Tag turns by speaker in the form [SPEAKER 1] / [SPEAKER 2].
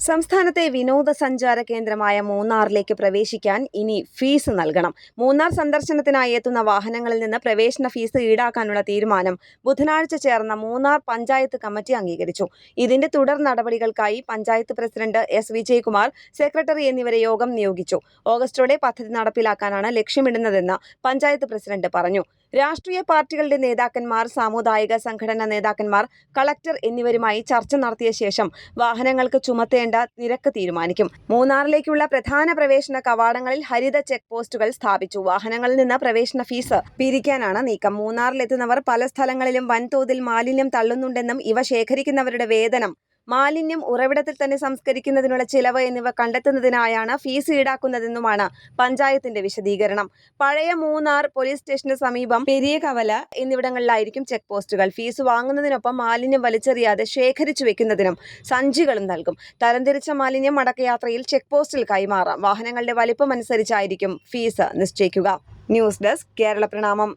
[SPEAKER 1] സംസ്ഥാനത്തെ വിനോദസഞ്ചാര കേന്ദ്രമായ മൂന്നാറിലേക്ക് പ്രവേശിക്കാൻ ഇനി ഫീസ് നൽകണം. മൂന്നാർ സന്ദർശനത്തിനായി എത്തുന്ന വാഹനങ്ങളിൽ നിന്ന് പ്രവേശന ഫീസ് ഈടാക്കാനുള്ള തീരുമാനം ബുധനാഴ്ച ചേർന്ന മൂന്നാർ പഞ്ചായത്ത് കമ്മിറ്റി അംഗീകരിച്ചു. ഇതിന്റെ തുടർ നടപടികൾക്കായി panchayat president S Vijayakumar, secretary എന്നിവരെ യോഗം നിയോഗിച്ചു. ഓഗസ്റ്റോടെ പദ്ധതി നടപ്പിലാക്കാനാണ് ലക്ഷ്യമിടുന്നതെന്ന് പഞ്ചായത്ത് പ്രസിഡന്റ് പറഞ്ഞു. രാഷ്ട്രീയ പാർട്ടികളുടെ നേതാക്കന്മാർ, സാമുദായിക സംഘടനാ നേതാക്കന്മാർ, കളക്ടർ എന്നിവരുമായി ചർച്ച നടത്തിയ ശേഷം വാഹനങ്ങൾക്ക് ചുമത്തേണ്ട നിരക്ക് തീരുമാനിക്കും. മൂന്നാറിലേക്കുള്ള പ്രധാന പ്രവേശന കവാടങ്ങളിൽ ഹരിത ചെക്ക് പോസ്റ്റുകൾ സ്ഥാപിച്ചു. വാഹനങ്ങളിൽ നിന്ന് പ്രവേശന ഫീസ് പിരിക്കാനാണ് നീക്കം. മൂന്നാറിലെത്തുന്നവർ പല സ്ഥലങ്ങളിലും വൻതോതിൽ മാലിന്യം തള്ളുന്നുണ്ടെന്നും ഇവ ശേഖരിക്കുന്നവരുടെ വേതനം, മാലിന്യം ഉറവിടത്തിൽ തന്നെ സംസ്കരിക്കുന്നതിനുള്ള ചിലവ് എന്നിവ കണ്ടെത്തുന്നതിനായാണ് ഫീസ് ഈടാക്കുന്നതെന്നുമാണ് പഞ്ചായത്തിന്റെ വിശദീകരണം. പഴയ മൂന്നാർ പോലീസ് സ്റ്റേഷന് സമീപം പെരിയ കവല എന്നിവിടങ്ങളിലായിരിക്കും ചെക്ക് പോസ്റ്റുകൾ. ഫീസ് വാങ്ങുന്നതിനൊപ്പം മാലിന്യം വലിച്ചെറിയാതെ ശേഖരിച്ചു വെക്കുന്നതിനും സഞ്ചികളും നൽകും. തരംതിരിച്ച മാലിന്യം മടക്കയാത്രയിൽ ചെക്ക് പോസ്റ്റിൽ കൈമാറാം. വാഹനങ്ങളുടെ വലിപ്പം അനുസരിച്ചായിരിക്കും ഫീസ് നിശ്ചയിക്കുക. ന്യൂസ് ഡെസ്ക് കേരള പ്രണാമം.